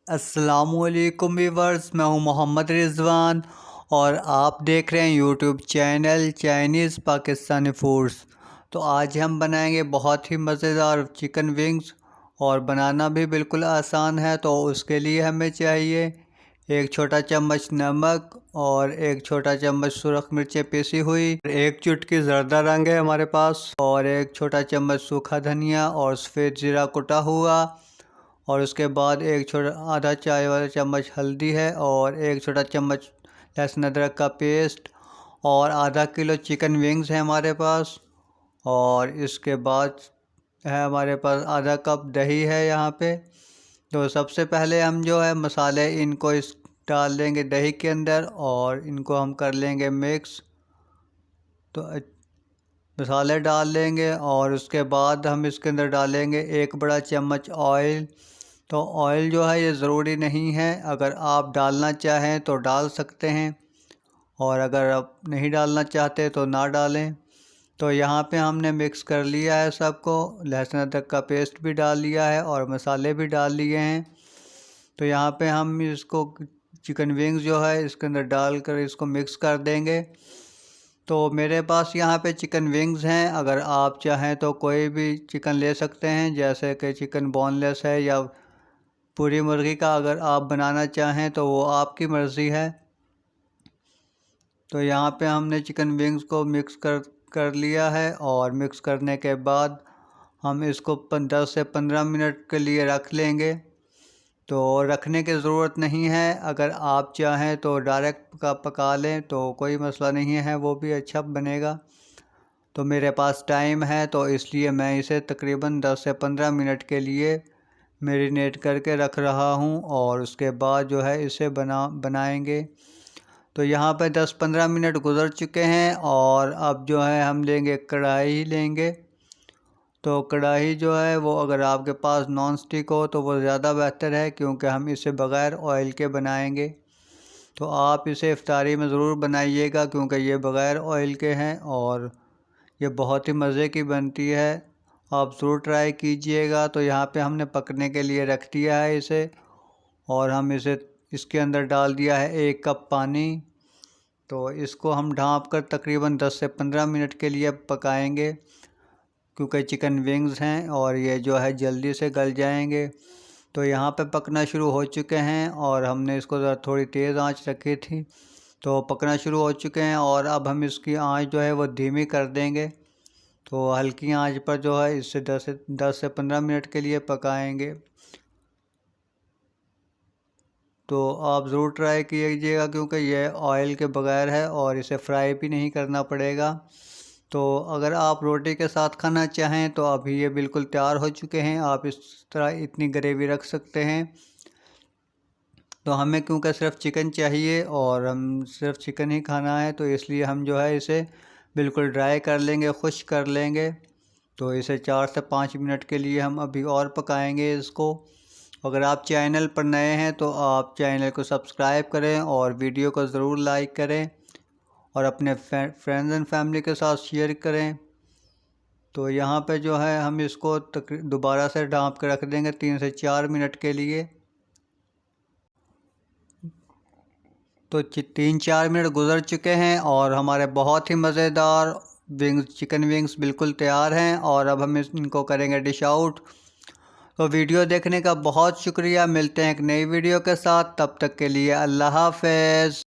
अस्सलामुअलैकुम वीवर्स, मैं हूं मोहम्मद रिजवान और आप देख रहे हैं YouTube channel Chinese Pakistani foods. तो आज हम बनाएंगे बहुत ही मज़ेदार चिकन विंग्स और बनाना भी बिल्कुल आसान है। तो उसके लिए हमें चाहिए एक छोटा चम्मच नमक और एक छोटा चम्मच सुरख मिर्चें पीसी हुई, एक चुटकी ज़र्दा रंग है हमारे पास, और एक छोटा चम्मच सूखा धनिया और सफ़ेद ज़ीरा कुटा हुआ, और उसके बाद एक छोटा आधा चाय वाला चम्मच हल्दी है, और एक छोटा चम्मच लहसुन अदरक का पेस्ट, और आधा किलो चिकन विंग्स है हमारे पास। और इसके बाद है हमारे पास आधा कप दही है यहाँ पे। तो सबसे पहले हम जो है मसाले इनको इस डाल देंगे दही के अंदर और इनको हम कर लेंगे मिक्स। तो मसाले डाल लेंगे और उसके बाद हम इसके अंदर डालेंगे एक बड़ा चम्मच ऑयल। तो ऑयल जो है ये ज़रूरी नहीं है, अगर आप डालना चाहें तो डाल सकते हैं और अगर आप नहीं डालना चाहते तो ना डालें। तो यहाँ पे हमने मिक्स कर लिया है सबको, लहसुन अदरक का पेस्ट भी डाल लिया है और मसाले भी डाल लिए हैं। तो यहाँ पे हम इसको चिकन विंग्स जो है इसके अंदर डाल कर इसको मिक्स कर देंगे। तो मेरे पास यहाँ पे चिकन विंग्स हैं, अगर आप चाहें तो कोई भी चिकन ले सकते हैं, जैसे कि चिकन बोनलेस है या पूरी मुर्गी का अगर आप बनाना चाहें तो वो आपकी मर्ज़ी है। तो यहाँ पे हमने चिकन विंग्स को मिक्स कर लिया है और मिक्स करने के बाद हम इसको 10 से 15 मिनट के लिए रख लेंगे। तो रखने की ज़रूरत नहीं है, अगर आप चाहें तो डायरेक्ट पका लें तो कोई मसला नहीं है, वो भी अच्छा बनेगा। तो मेरे पास टाइम है तो इसलिए मैं इसे तकरीबन 10 से 15 मिनट के लिए मैरिनेट करके रख रहा हूँ और उसके बाद जो है इसे बनाएंगे। तो यहाँ पे 10-15 मिनट गुज़र चुके हैं और अब जो है हम लेंगे कढ़ाई लेंगे। तो कढ़ाई जो है वो अगर आपके पास नॉन स्टिक हो तो वो ज़्यादा बेहतर है, क्योंकि हम इसे बग़ैर ऑयल के बनाएंगे। तो आप इसे इफ्तारी में ज़रूर बनाइएगा, क्योंकि ये बग़ैर ऑयल के हैं और ये बहुत ही मज़े की बनती है। आप ज़रूर ट्राई कीजिएगा। तो यहाँ पे हमने पकने के लिए रख दिया है इसे, और हम इसे इसके अंदर डाल दिया है 1 कप पानी। तो इसको हम ढाँप कर तकरीबन 10 से 15 मिनट के लिए पकाएंगे, क्योंकि चिकन विंग्स हैं और ये जो है जल्दी से गल जाएंगे। तो यहाँ पे पकना शुरू हो चुके हैं और हमने इसको ज़रा थोड़ी तेज़ आंच रखी थी, तो पकना शुरू हो चुके हैं। और अब हम इसकी आंच जो है वो धीमी कर देंगे। तो हल्की आंच पर जो है इससे 10 से 15 मिनट के लिए पकाएंगे। तो आप ज़रूर ट्राई कीजिएगा, क्योंकि ये ऑयल के बगैर है और इसे फ्राई भी नहीं करना पड़ेगा। तो अगर आप रोटी के साथ खाना चाहें तो अभी ये बिल्कुल तैयार हो चुके हैं, आप इस तरह इतनी ग्रेवी रख सकते हैं। तो हमें क्योंकि सिर्फ चिकन चाहिए और हम सिर्फ चिकन ही खाना है, तो इसलिए हम जो है इसे बिल्कुल ड्राई कर लेंगे, खुश्क कर लेंगे। तो इसे 4 से 5 मिनट के लिए हम अभी और पकाएंगे इसको। अगर आप चैनल पर नए हैं तो आप चैनल को सब्सक्राइब करें और वीडियो को ज़रूर लाइक करें और अपने फ्रेंड्स एंड फैमिली के साथ शेयर करें। तो यहाँ पे जो है हम इसको दोबारा से ढाँप के रख देंगे 3 से 4 मिनट के लिए। तो 3-4 मिनट गुज़र चुके हैं और हमारे बहुत ही मज़ेदार चिकन विंग्स बिल्कुल तैयार हैं, और अब हम इनको करेंगे डिश आउट। तो वीडियो देखने का बहुत शुक्रिया, मिलते हैं एक नई वीडियो के साथ, तब तक के लिए अल्लाह हाफ़िज़।